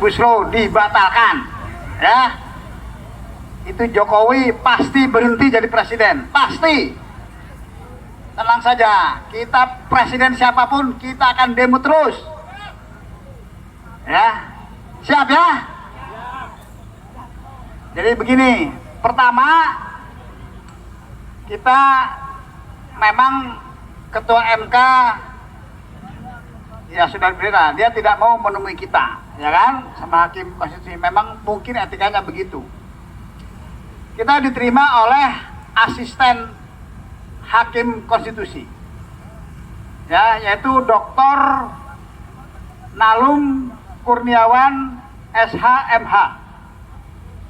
Omnibus Law dibatalkan, ya, itu Jokowi pasti berhenti jadi presiden, pasti. Tenang saja, kita presiden siapapun kita akan demo terus, ya, siap ya. Jadi begini, pertama kita memang ketua MK ya sudah berbeda, dia tidak mau menemui kita, ya kan, sama hakim konstitusi. Memang mungkin etikanya begitu. Kita diterima oleh asisten hakim konstitusi, ya, yaitu Dr. Nalum Kurniawan SHMH,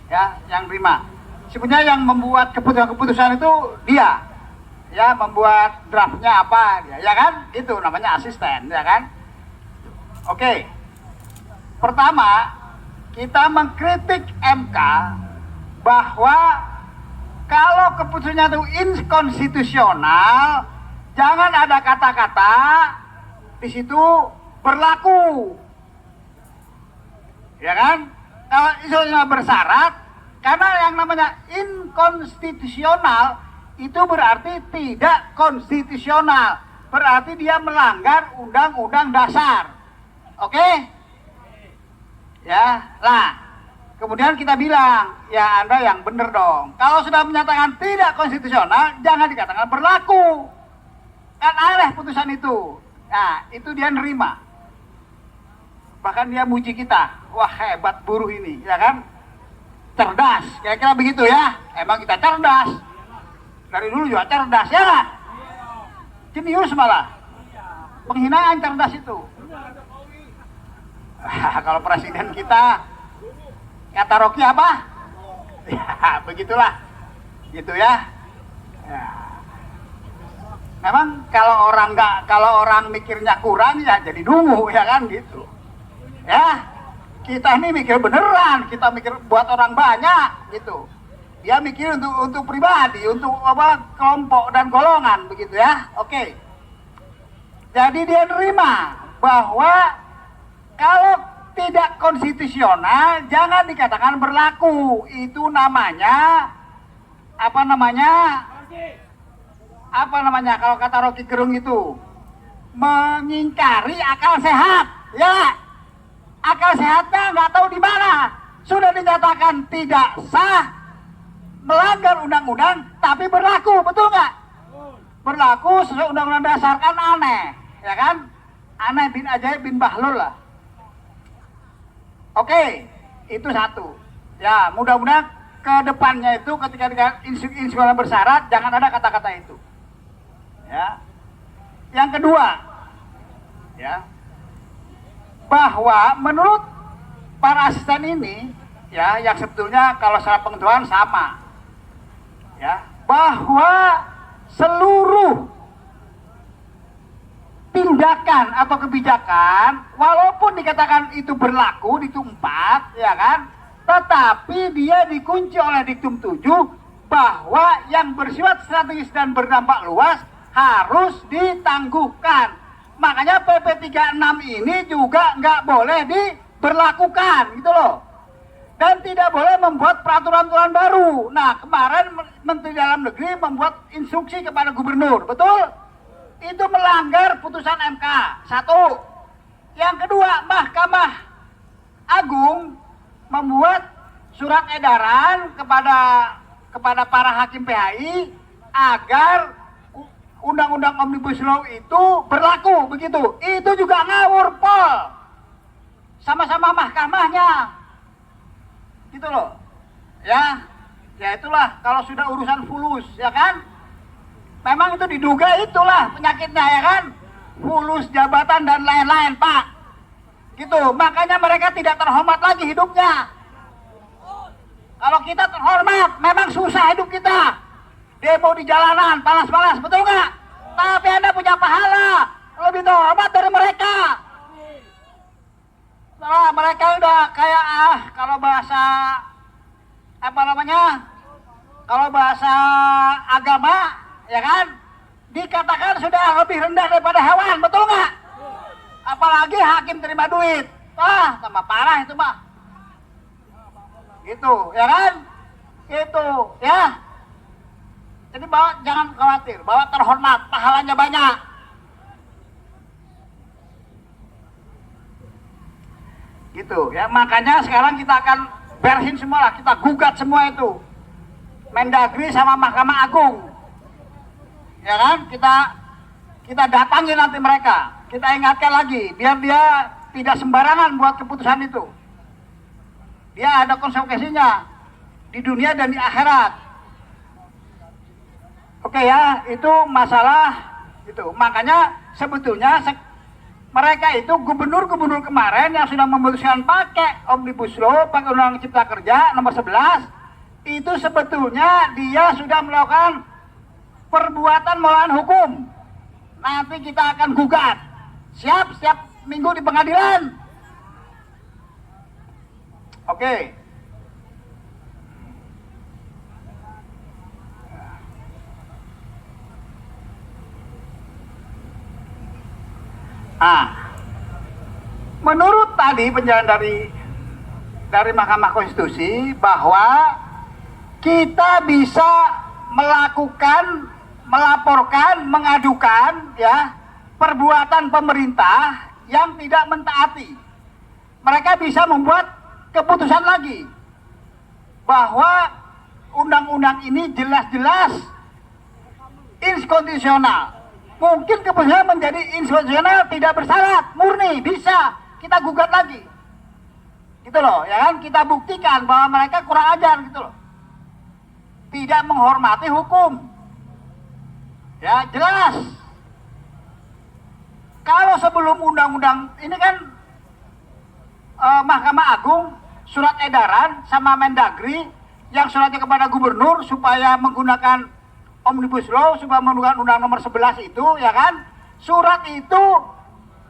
ya, yang terima. Sebenarnya yang membuat keputusan-keputusan itu dia, ya, membuat draftnya apa dia, ya kan, itu namanya asisten, ya kan. Oke, pertama kita mengkritik MK bahwa kalau keputusannya itu inkonstitusional, jangan ada kata-kata di situ berlaku, ya kan. Kalau isunya bersyarat, karena yang namanya inkonstitusional itu berarti tidak konstitusional, berarti dia melanggar undang-undang dasar. Oke? Ya, lah. Kemudian kita bilang, ya Anda yang benar dong. Kalau sudah menyatakan tidak konstitusional, jangan dikatakan berlaku. Kan aneh putusan itu. Nah, itu dia nerima. Bahkan dia muji kita. Wah, hebat buruh ini, ya kan? Cerdas, kira-kira begitu ya. Emang kita cerdas. Dari dulu juga cerdas, ya kan? Jenius malah. Penghinaan cerdas itu. Kalau presiden kita, kata Rocky apa? Ya, begitulah. Gitu ya. Ya. Memang kalau orang mikirnya kurang ya jadi dungu, ya kan, gitu. Ya, kita ini mikir beneran, kita mikir buat orang banyak, gitu. Dia mikir untuk pribadi, untuk apa, kelompok dan golongan, begitu ya. Oke. Jadi dia nerima bahwa kalau tidak konstitusional jangan dikatakan berlaku. Itu namanya apa namanya? Apa namanya kalau kata Rocky Gerung itu? Mengingkari akal sehat, ya. Akal sehatnya nggak tahu di mana. Sudah dinyatakan tidak sah, melanggar undang-undang, tapi berlaku, betul nggak? Berlaku sesuai undang-undang dasar, kan aneh, ya kan? Aneh bin ajaib bin bahlul lah. Oke, itu satu. Ya, mudah-mudahan ke depannya itu ketika instruksi bersyarat jangan ada kata-kata itu. Ya. Yang kedua, ya, bahwa menurut para asisten ini, ya, yang sebetulnya kalau secara pengetahuan sama, ya, bahwa seluruh tindakan atau kebijakan walaupun dikatakan itu berlaku di diktum 4, ya kan, tetapi dia dikunci oleh diktum 7 bahwa yang bersifat strategis dan berdampak luas harus ditangguhkan. Makanya PP 36 ini juga nggak boleh diberlakukan, gitu loh. Dan tidak boleh membuat peraturan-peraturan baru. Nah, kemarin Menteri Dalam Negeri membuat instruksi kepada gubernur, betul? Itu melanggar putusan MK. Satu. Yang kedua, Mahkamah Agung membuat surat edaran kepada para hakim PHI agar undang-undang Omnibus Law itu berlaku, begitu. Itu juga ngawur, Pol. Sama-sama mahkamahnya. Gitu loh. Ya. Ya itulah kalau sudah urusan fulus, ya kan? Memang itu diduga itulah penyakitnya, ya kan? Fulus jabatan dan lain-lain, Pak. Gitu. Makanya mereka tidak terhormat lagi hidupnya. Kalau kita terhormat, memang susah hidup kita. Demo di jalanan, panas-panas, betul nggak? Tapi Anda punya pahala, lebih terhormat dari mereka. Nah, mereka udah kayak kalau bahasa apa namanya? Kalau bahasa agama, ya kan? Dikatakan sudah lebih rendah daripada hewan, betul nggak? Apalagi hakim terima duit. Tambah parah itu mah. Gitu, ya kan? Gitu, ya. Jadi bahwa jangan khawatir, bahwa terhormat, pahalanya banyak. Gitu, ya. Makanya sekarang kita akan beresin semua lah, kita gugat semua itu. Mendagri sama Mahkamah Agung. Ya kan? Kita datangi nanti mereka. Kita ingatkan lagi, biar dia tidak sembarangan buat keputusan itu. Dia ada konsekuensinya di dunia dan di akhirat. Oke ya, itu masalah itu. Makanya sebetulnya mereka itu gubernur-gubernur kemarin yang sudah memutuskan pakai Omnibus Law, pakai Undang-Undang Cipta Kerja nomor 11, itu sebetulnya dia sudah melakukan perbuatan melawan hukum. Nanti kita akan gugat. Setiap minggu di pengadilan. Oke. Menurut tadi penjelasan dari Mahkamah Konstitusi bahwa kita bisa melaporkan, mengadukan ya perbuatan pemerintah yang tidak mentaati. Mereka bisa membuat keputusan lagi bahwa undang-undang ini jelas-jelas inkonstitusional. Mungkin keputusan menjadi inkonstitusional, tidak bersyarat, murni, bisa kita gugat lagi. Gitu loh, ya kan? Kita buktikan bahwa mereka kurang ajar gitu loh. Tidak menghormati hukum. Ya, jelas. Kalau sebelum undang-undang ini kan Mahkamah Agung surat edaran sama Mendagri yang suratnya kepada gubernur supaya menggunakan Omnibus Law, supaya menggunakan Undang nomor 11 itu, ya kan? Surat itu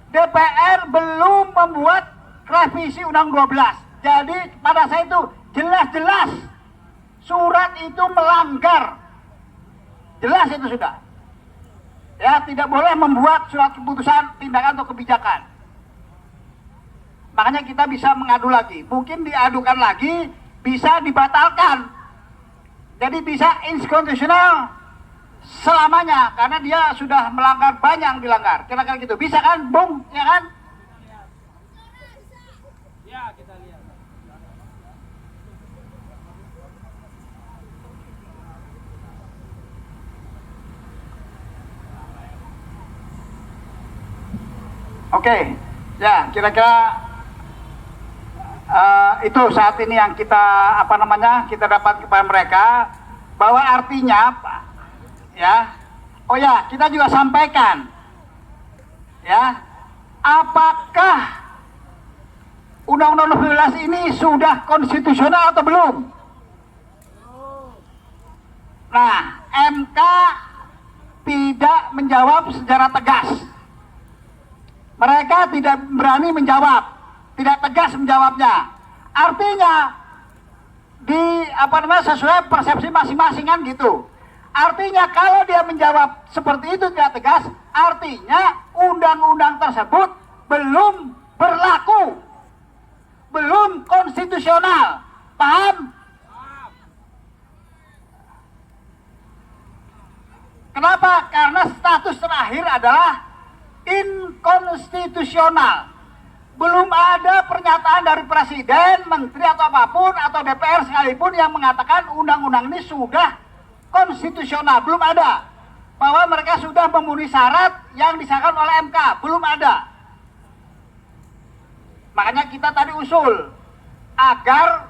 DPR belum membuat revisi Undang 12. Jadi pada saya itu jelas-jelas surat itu melanggar. Jelas itu sudah. Ya, tidak boleh membuat surat keputusan, tindakan atau kebijakan. Makanya kita bisa mengadu lagi. Mungkin diadukan lagi, bisa dibatalkan. Jadi bisa inkonstitusional selamanya, karena dia sudah melanggar, banyak yang dilanggar. Kira-kira gitu. Bisa kan, Bung? Ya kan? Ya, kita lihat. Oke, ya kira-kira itu saat ini yang kita kita dapat kepada mereka, bahwa artinya ya, oh ya kita juga sampaikan ya, apakah Undang-Undang 12 ini sudah konstitusional atau belum? Nah, MK tidak menjawab secara tegas. Mereka tidak berani menjawab, tidak tegas menjawabnya. Artinya sesuai persepsi masing-masing kan gitu. Artinya kalau dia menjawab seperti itu tidak tegas, artinya undang-undang tersebut belum berlaku, belum konstitusional. Paham? Kenapa? Karena status terakhir adalah inkonstitusional. Belum ada pernyataan dari presiden, menteri atau apapun, atau DPR sekalipun yang mengatakan undang-undang ini sudah konstitusional. Belum ada. Bahwa mereka sudah memenuhi syarat yang disahkan oleh MK. Belum ada. Makanya kita tadi usul agar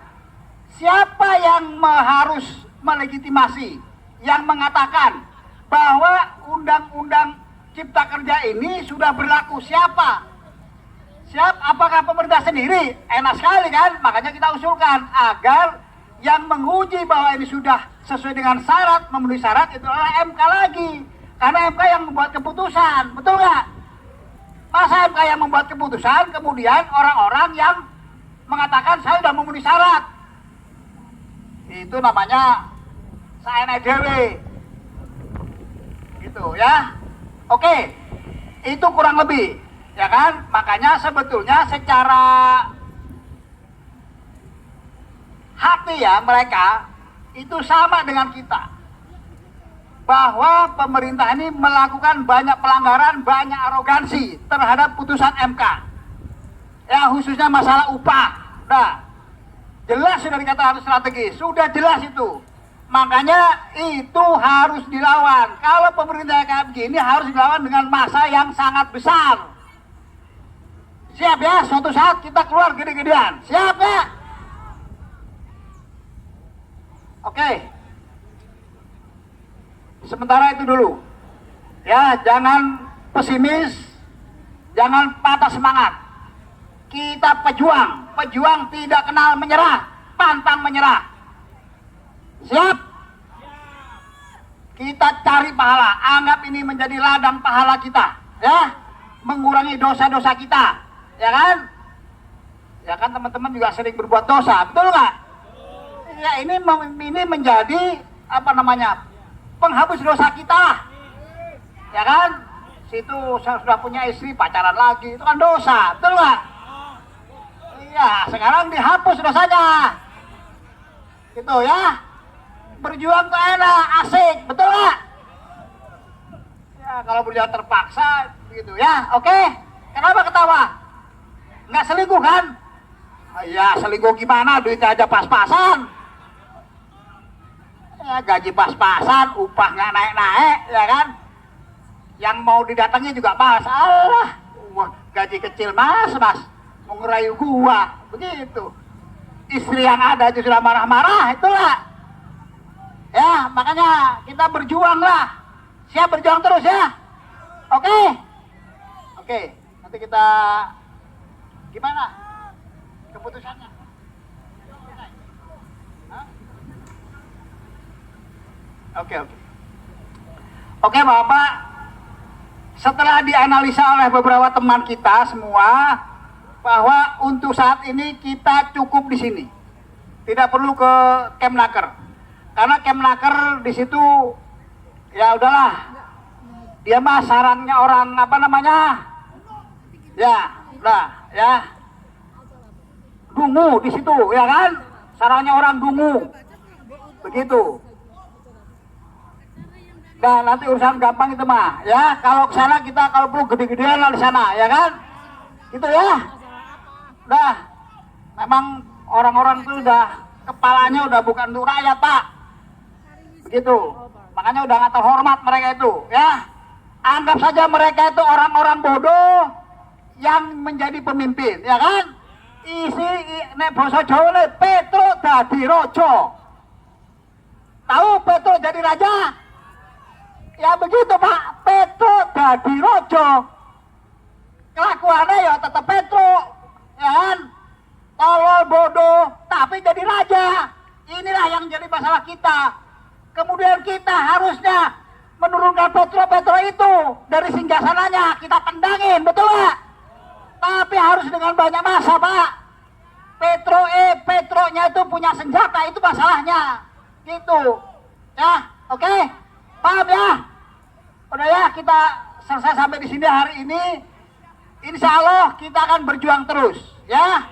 siapa yang harus melegitimasi, yang mengatakan bahwa undang-undang Cipta Kerja ini sudah berlaku, siapa? Apakah pemerintah sendiri? Enak sekali kan? Makanya kita usulkan agar yang menguji bahwa ini sudah sesuai dengan syarat, memenuhi syarat, itu adalah MK lagi. Karena MK yang membuat keputusan, betul nggak? Masa MK yang membuat keputusan, kemudian orang-orang yang mengatakan saya sudah memenuhi syarat. Itu namanya SNEDW. Gitu ya. Oke, itu kurang lebih, ya kan? Makanya sebetulnya secara hati ya mereka itu sama dengan kita, bahwa pemerintah ini melakukan banyak pelanggaran, banyak arogansi terhadap putusan MK. Ya khususnya masalah upah. Nah, jelas sudah dikatakan strategis, sudah jelas itu. Makanya itu harus dilawan. Kalau pemerintah kayak begini harus dilawan dengan masa yang sangat besar. Siap ya, suatu saat kita keluar gede-gedean. Siap ya? Oke. Sementara itu dulu. Ya, jangan pesimis, jangan patah semangat. Kita pejuang, pejuang tidak kenal menyerah, pantang menyerah. Siap? Kita cari pahala, anggap ini menjadi ladang pahala kita, ya, mengurangi dosa-dosa kita, ya kan? Ya kan teman-teman juga sering berbuat dosa, betul nggak? Ya ini menjadi apa namanya, penghapus dosa kita, ya kan? Situ saya sudah punya istri pacaran lagi, itu kan dosa, betul nggak? Iya, sekarang dihapus dosanya, gitu ya. Berjuang tuh enak, asik, betul nggak? Ya kalau berjuang terpaksa, gitu ya, oke? Kenapa ketawa? Nggak selingkuh kan? Ya selingkuh gimana? Duitnya aja pas-pasan. Ya gaji pas-pasan, upah nggak naik-naik, ya kan? Yang mau didatangi juga mas, alah, wah gaji kecil mas, mau ngerayu gua, begitu. Istri yang ada aja sudah marah-marah, itulah. Ya, makanya kita berjuang lah. Siap berjuang terus ya. Oke? Oke, nanti kita gimana keputusannya? Hah? Oke. Oke, Bapak. Setelah dianalisa oleh beberapa teman kita semua, bahwa untuk saat ini kita cukup di sini. Tidak perlu ke Kemnaker. Karena Kemnaker di situ ya udahlah, dia mah sarannya orang apa namanya, ya udah ya dungu di situ, ya kan, sarannya orang dungu, begitu. Nah nanti urusan gampang itu mah, ya kalau ke sana kita kalau perlu gede-gedean lah di sana, ya kan, gitu ya. Udah, memang orang-orang itu udah kepalanya udah bukan untuk rakyat pak. Begitu, makanya udah nggak terhormat mereka itu, ya. Anggap saja mereka itu orang-orang bodoh yang menjadi pemimpin, ya kan? Isi nek basa Jawa nek Petro dadi raja. Tahu Petro jadi raja? Ya begitu Pak, Petro dadi raja. Kelakuannya ya tetap Petro, ya kan? Tolol bodoh, tapi jadi raja. Inilah yang jadi masalah kita. Kemudian kita harusnya menurunkan Petro itu dari singgasananya, kita tendangin, betul nggak? Tapi harus dengan banyak masa, Pak. Petronya itu punya senjata, itu masalahnya. Gitu. Ya, oke? Paham ya? Udah ya, kita selesai sampai di sini hari ini. Insya Allah kita akan berjuang terus, ya.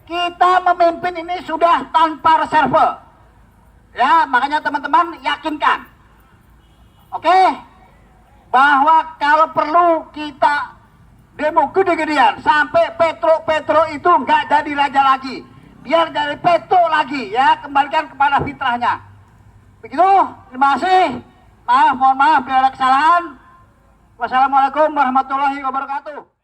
Kita memimpin ini sudah tanpa reserve. Ya, makanya teman-teman yakinkan, oke, bahwa kalau perlu kita demo gede-gedean sampai Petro itu nggak jadi raja lagi, biar dari Petro lagi, ya, kembalikan kepada fitrahnya. Begitu, terima kasih. Mohon maaf bila ada kesalahan. Wassalamualaikum warahmatullahi wabarakatuh.